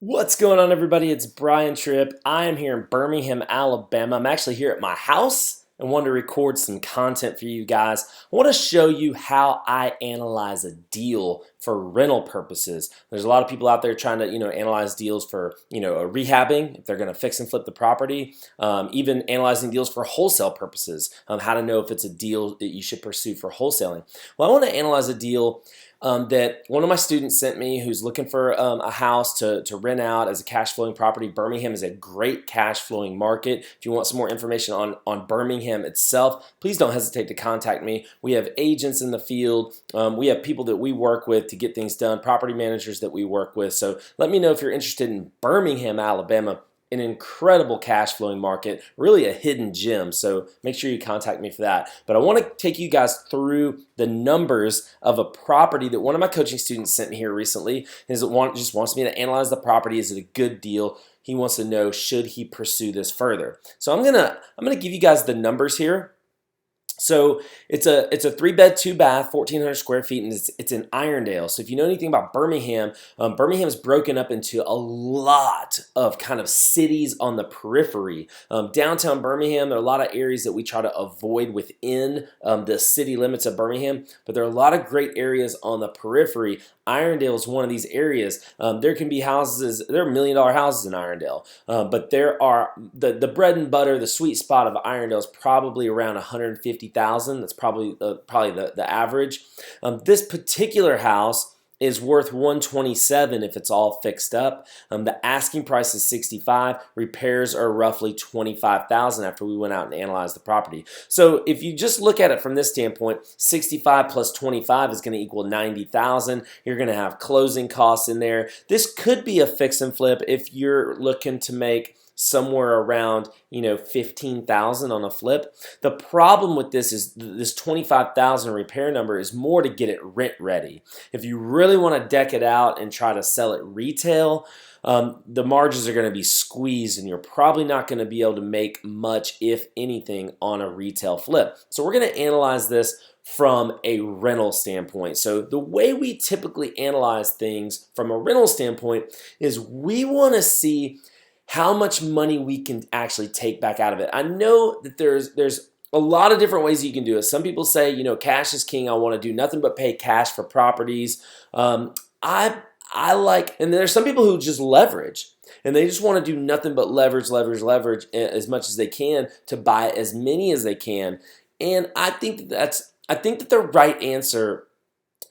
What's going on, everybody? It's Brian Tripp. I am here in Birmingham, Alabama. I'm actually here at my house and wanted to record some content for you guys. I want to show you how I analyze a deal for rental purposes. There's a lot of people out there trying to, analyze deals for, rehabbing, if they're going to fix and flip the property, even analyzing deals for wholesale purposes, how to know if it's a deal that you should pursue for wholesaling. Well, I want to analyze a deal that one of my students sent me who's looking for a house to rent out as a cash flowing property. Birmingham is a great cash flowing market. If you want some more information on Birmingham itself, please don't hesitate to contact me. We have agents in the field. We have people that we work with to get things done, property managers that we work with. So let me know if you're interested in Birmingham, Alabama. An incredible cash flowing market, really a hidden gem. So make sure you contact me for that. But I want to take you guys through the numbers of a property that one of my coaching students sent me here recently. Just wants me to analyze the property. Is it a good deal? He wants to know, should he pursue this further? So I'm gonna give you guys the numbers here. So it's a 3-bed, 2-bath, 1,400 square feet, and it's in Irondale. So if you know anything about Birmingham, Birmingham is broken up into a lot of kind of cities on the periphery. Downtown Birmingham, there are a lot of areas that we try to avoid within the city limits of Birmingham, but there are a lot of great areas on the periphery. Irondale is one of these areas. There can be houses, there are $1 million houses in Irondale, but there are the bread and butter, the sweet spot of Irondale is probably around 150,000. That's probably the average. This particular house is worth 127 if it's all fixed up. The asking price is 65. Repairs are roughly 25,000 after we went out and analyzed the property. So if you just look at it from this standpoint, 65 plus 25 is going to equal 90,000. You're going to have closing costs in there. This could be a fix and flip if you're looking to make somewhere around 15,000 on a flip. The problem with this is this 25,000 repair number is more to get it rent ready. If you really want to deck it out and try to sell it retail, the margins are going to be squeezed and you're probably not going to be able to make much, if anything, on a retail flip. So we're going to analyze this from a rental standpoint. So the way we typically analyze things from a rental standpoint is we want to see how much money we can actually take back out of it. I know that there's a lot of different ways you can do it. Some people say, cash is king. I want to do nothing but pay cash for properties. I like, and there's some people who just leverage, and they just want to do nothing but leverage as much as they can to buy as many as they can. And I think that the right answer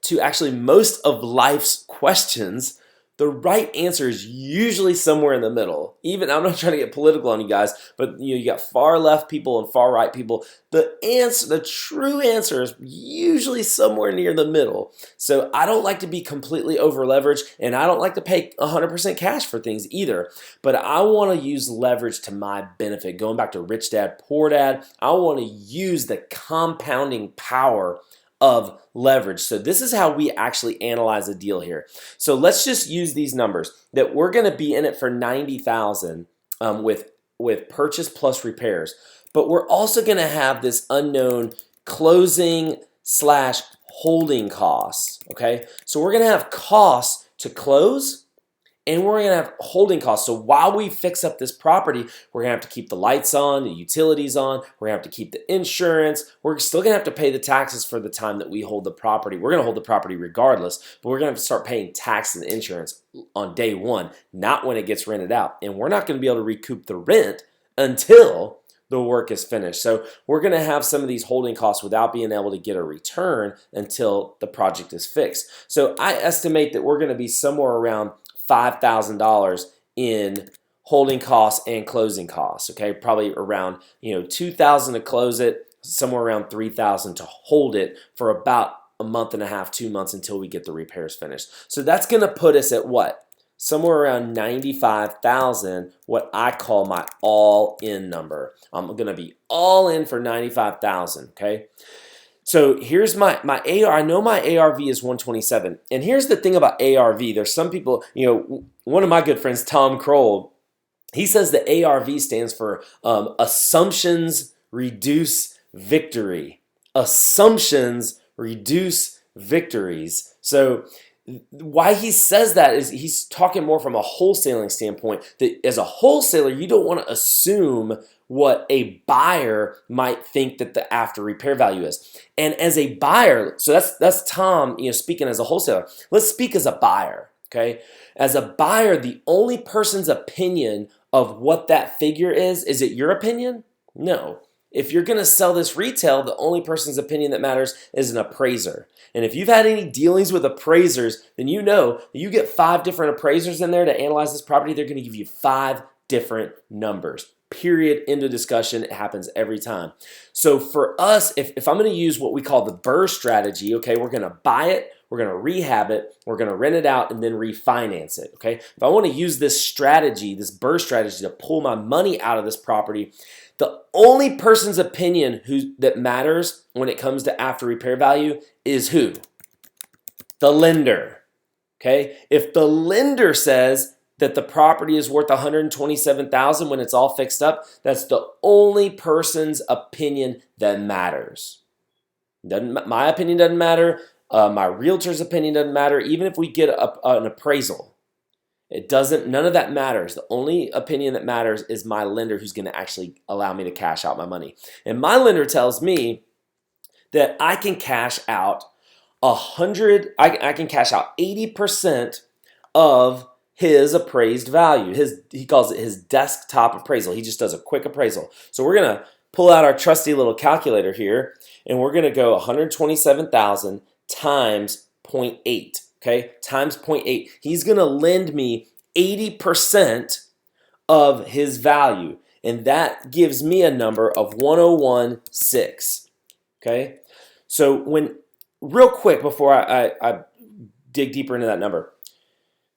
to actually most of life's questions, the right answer is usually somewhere in the middle. Even, I'm not trying to get political on you guys, but you got far left people and far right people. The true answer is usually somewhere near the middle. So I don't like to be completely over leveraged, and I don't like to pay 100% cash for things either. But I want to use leverage to my benefit. Going back to rich dad, poor dad, I want to use the compounding power of leverage. So this is how we actually analyze a deal here. So let's just use these numbers that we're going to be in it for 90,000 with purchase plus repairs. But we're also going to have this unknown closing slash holding costs. Okay, so we're going to have costs to close, and we're going to have holding costs. So while we fix up this property, we're going to have to keep the lights on, the utilities on. We're going to have to keep the insurance. We're still going to have to pay the taxes for the time that we hold the property. We're going to hold the property regardless, but we're going to have to start paying tax and insurance on day one, not when it gets rented out. And we're not going to be able to recoup the rent until the work is finished. So we're going to have some of these holding costs without being able to get a return until the project is fixed. So I estimate that we're going to be somewhere around $5,000 in holding costs and closing costs. Okay, probably around $2,000 to close it, somewhere around $3,000 to hold it for about a month and a half, 2 months until we get the repairs finished. So that's going to put us at what? Somewhere around 95,000, what I call my all-in number. I'm going to be all in for 95,000. Okay. So here's my AR. I know my ARV is 127. And here's the thing about ARV. There's some people, one of my good friends, Tom Kroll, he says the ARV stands for assumptions reduce victory. Assumptions reduce victories. So why he says that is he's talking more from a wholesaling standpoint, that as a wholesaler, you don't want to assume what a buyer might think that the after repair value is. And as a buyer, so that's Tom, speaking as a wholesaler. Let's speak as a buyer, okay? As a buyer, the only person's opinion of what that figure is it your opinion? No. If you're going to sell this retail, the only person's opinion that matters is an appraiser. And if you've had any dealings with appraisers, then you know you get 5 different appraisers in there to analyze this property. They're going to give you 5 different numbers. Period. End of discussion. It happens every time. So for us, if I'm going to use what we call the BRRRR strategy, okay, we're going to buy it, we're going to rehab it, we're going to rent it out, and then refinance it, okay? If I want to use this strategy, this BRRRR strategy to pull my money out of this property, the only person's opinion that matters when it comes to after repair value is who? The lender, okay? If the lender says that the property is worth $127,000 when it's all fixed up, that's the only person's opinion that matters. My opinion doesn't matter. My realtor's opinion doesn't matter. Even if we get an appraisal, none of that matters. The only opinion that matters is my lender, who's going to actually allow me to cash out my money. And my lender tells me that I can cash out I can cash out 80% of his appraised value. He calls it his desktop appraisal. He just does a quick appraisal. So we're going to pull out our trusty little calculator here, and we're going to go 127,000 times 0.8. Okay, times 0.8. He's going to lend me 80% of his value, and that gives me a number of 101.6. Okay, so real quick before I dig deeper into that number,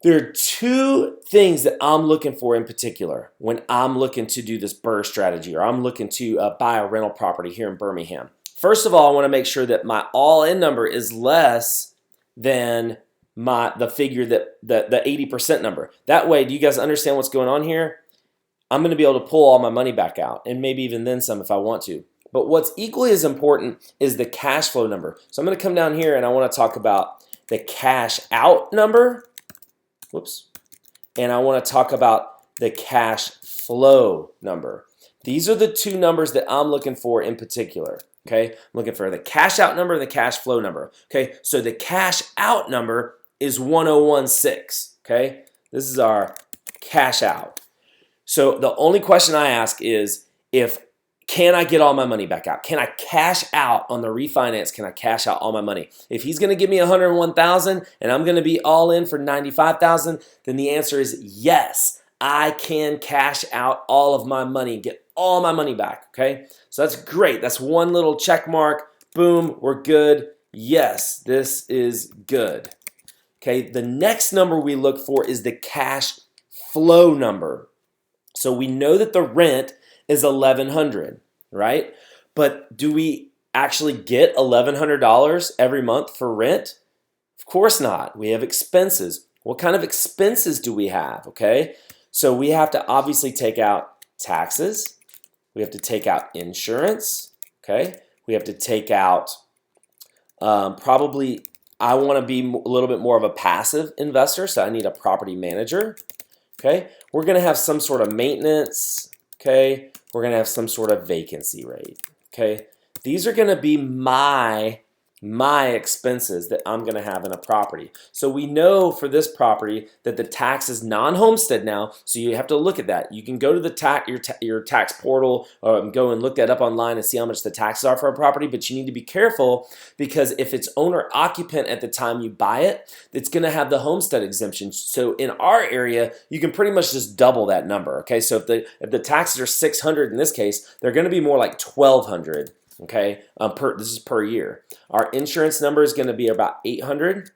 there are 2 things that I'm looking for in particular when I'm looking to do this BRRRR strategy, or I'm looking to buy a rental property here in Birmingham. First of all, I want to make sure that my all-in number is less than the figure that the 80% number. That way, do you guys understand what's going on here? I'm going to be able to pull all my money back out, and maybe even then some if I want to. But what's equally as important is the cash flow number. So I'm going to come down here and I want to talk about the cash out number. Whoops. And I want to talk about the cash flow number. These are the 2 numbers that I'm looking for in particular. Okay, I'm looking for the cash out number and the cash flow number. Okay, so the cash out number is 101.6. Okay, this is our cash out. So the only question I ask is, can I get all my money back out? Can I cash out on the refinance? Can I cash out all my money? If he's going to give me 101,000 and I'm going to be all in for 95,000, then the answer is yes. I can cash out all of my money, get all my money back, okay? So that's great. That's one little check mark. Boom, we're good. Yes, this is good. Okay, the next number we look for is the cash flow number. So we know that the rent is $1,100, right? But do we actually get $1,100 every month for rent? Of course not. We have expenses. What kind of expenses do we have, okay? So we have to obviously take out taxes. We have to take out insurance, okay? We have to take out probably, I want to be a little bit more of a passive investor, so I need a property manager, okay? We're going to have some sort of maintenance, okay? We're going to have some sort of vacancy rate, okay? These are going to be my expenses that I'm going to have in a property. So we know for this property that the tax is non-homestead now, so you have to look at that. You can go to the your tax portal or go and look that up online and see how much the taxes are for a property, but you need to be careful because if it's owner-occupant at the time you buy it, it's going to have the homestead exemption. So in our area, you can pretty much just double that number, okay? So if the taxes are $600 in this case, they're going to be more like $1,200. Okay, this is per year. Our insurance number is going to be about $800.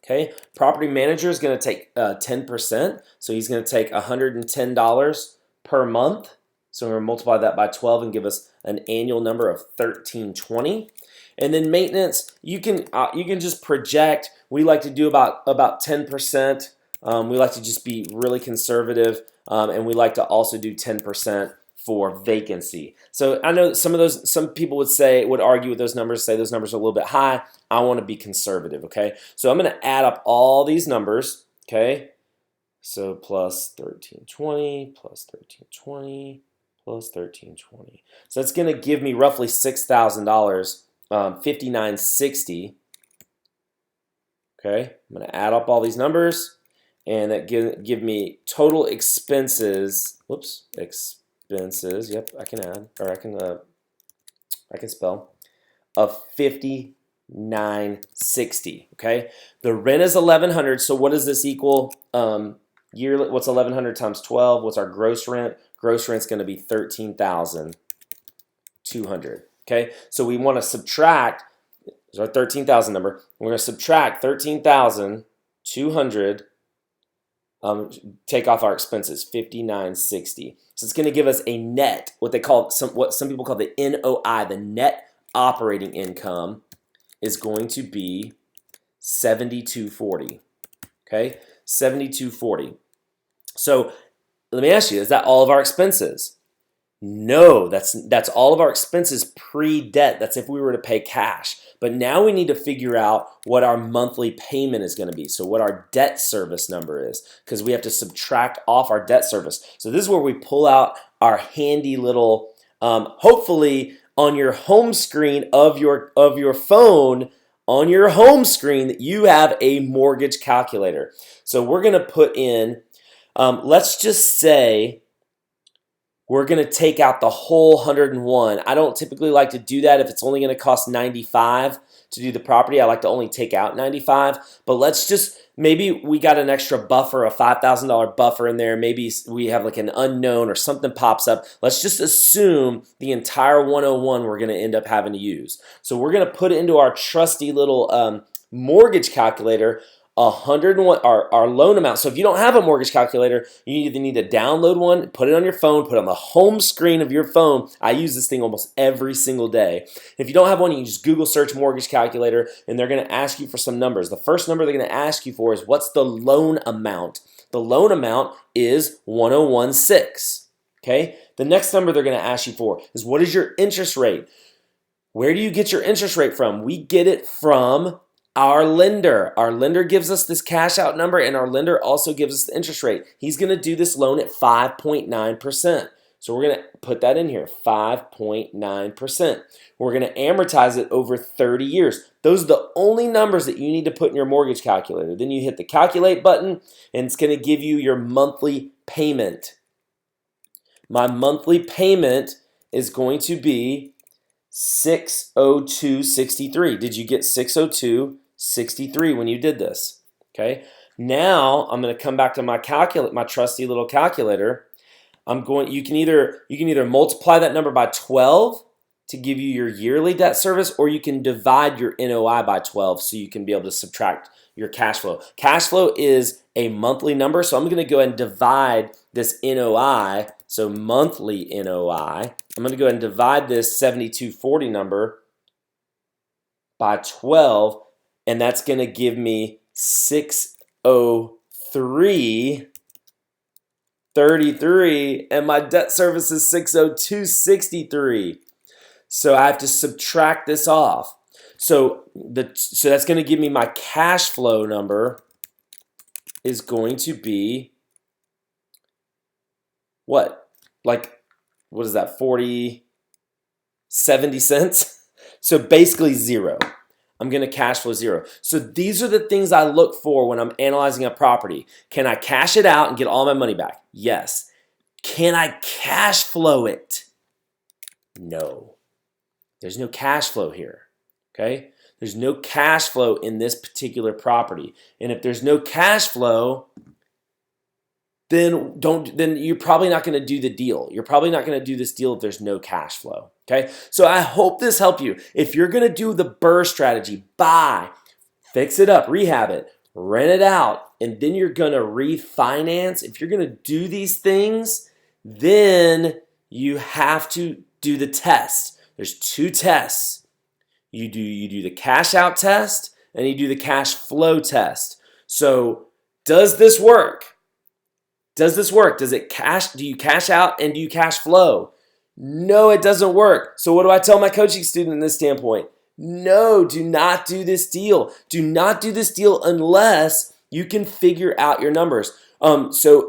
Okay, property manager is going to take 10%, so he's going to take $110 per month. So we're going to multiply that by 12 and give us an annual number of $1,320. And then maintenance, you can just project. We like to do about 10%. We like to just be really conservative, and we like to also do 10% for vacancy. So I know some people would argue with those numbers, say those numbers are a little bit high. I want to be conservative, okay? So I'm going to add up all these numbers, okay? So plus 1320, plus 1320, plus 1320. So that's going to give me roughly $6,000, 5960. Okay, I'm going to add up all these numbers, and that give me total expenses. Whoops, expenses. Yep, I can add, or I can spell, of 5960. Okay, the rent is 1,100. So what does this equal? Yearly. What's 1,100 times 12? What's our gross rent? Gross rent's going to be 13,200. Okay, so we want to subtract. There's our 13,000 number. We're going to subtract 13,200. Take off our expenses, 5,960. So it's going to give us a net, what some people call the NOI, the net operating income, is going to be 7,240. Okay, 7,240. So let me ask you: is that all of our expenses? No, that's all of our expenses pre-debt. That's if we were to pay cash. But now we need to figure out what our monthly payment is going to be. So what our debt service number is, because we have to subtract off our debt service. So this is where we pull out our handy little, hopefully on your home screen of your phone, on your home screen, you have a mortgage calculator. So we're going to put in, let's just say, we're going to take out the whole 101. I don't typically like to do that if it's only going to cost 95 to do the property. I like to only take out 95. But let's just, maybe we got an extra buffer, a $5,000 buffer in there. Maybe we have like an unknown or something pops up. Let's just assume the entire 101 we're going to end up having to use. So we're going to put it into our trusty little mortgage calculator. 101, our loan amount. So if you don't have a mortgage calculator, you either need to download one, put it on your phone, put it on the home screen of your phone. I use this thing almost every single day. If you don't have one, you can just Google search mortgage calculator, and they're going to ask you for some numbers. The first number they're going to ask you for is, what's the loan amount? The loan amount is 1,016. Okay. The next number they're going to ask you for is, what is your interest rate? Where do you get your interest rate from? We get it from our lender. Our lender gives us this cash out number, and our lender also gives us the interest rate. He's going to do this loan at 5.9%. So we're going to put that in here, 5.9%. We're going to amortize it over 30 years. Those are the only numbers that you need to put in your mortgage calculator. Then you hit the calculate button, and it's going to give you your monthly payment. My monthly payment is going to be $602.63. Did you get $602.63 when you did this? Okay. Now I'm going to come back to my trusty little calculator. You can either multiply that number by 12 to give you your yearly debt service, or you can divide your NOI by 12 so you can be able to subtract your cash flow. Cash flow is a monthly number, so I'm going to go ahead and divide this NOI. So monthly NOI, I'm going to go ahead and divide this 7240 number by 12, and that's going to give me 603.33, and my debt service is 602.63. So I have to subtract this off. So that's going to give me my cash flow number is going to be what? What is that, 70 cents? So basically zero. I'm going to cash flow zero. So these are the things I look for when I'm analyzing a property. Can I cash it out and get all my money back? Yes. Can I cash flow it? No. There's no cash flow here. Okay? There's no cash flow in this particular property. And if there's no cash flow, then you're probably not going to do the deal. You're probably not going to do this deal if there's no cash flow. Okay? So I hope this helped you. If you're going to do the BRRRR strategy, buy, fix it up, rehab it, rent it out, and then you're going to refinance. If you're going to do these things, then you have to do the test. There's two tests. You do the cash out test, and you do the cash flow test. So does this work? Does this work? Does it cash? Do you cash out and do you cash flow? No, it doesn't work. So what do I tell my coaching student in this standpoint? No, do not do this deal. Do not do this deal unless you can figure out your numbers. So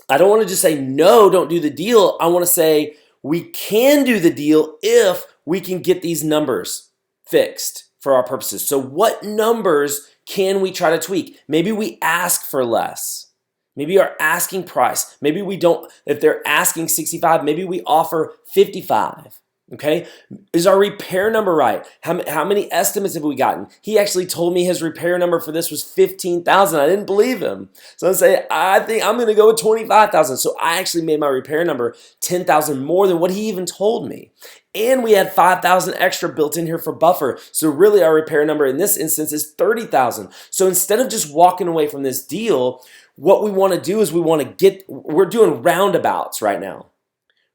I don't want to just say, no, don't do the deal. I want to say, we can do the deal if we can get these numbers fixed for our purposes. So what numbers can we try to tweak? Maybe we ask for less. Maybe our asking price. Maybe we don't, if they're asking 65, maybe we offer 55. Okay, is our repair number right? How many estimates have we gotten? He actually told me his repair number for this was 15,000. I didn't believe him. So I say, I think I'm going to go with 25,000. So I actually made my repair number 10,000 more than what he even told me. And we had 5,000 extra built in here for buffer. So really our repair number in this instance is 30,000. So instead of just walking away from this deal, what we want to do is we're doing roundabouts right now.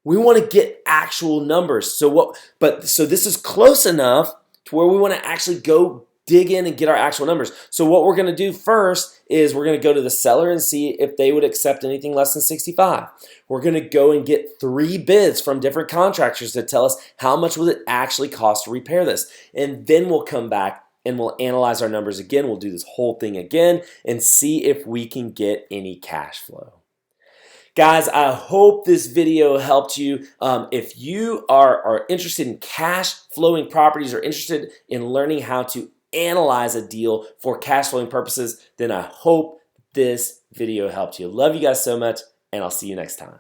We want to get actual numbers. So this is close enough to where we want to actually go dig in and get our actual numbers. So what we're going to do first is we're going to go to the seller and see if they would accept anything less than 65. We're going to go and get 3 bids from different contractors to tell us how much will it actually cost to repair this. And then we'll come back and we'll analyze our numbers again. We'll do this whole thing again and see if we can get any cash flow. Guys, I hope this video helped you. If you are interested in cash flowing properties or interested in learning how to analyze a deal for cash flowing purposes, then I hope this video helped you. Love you guys so much, and I'll see you next time.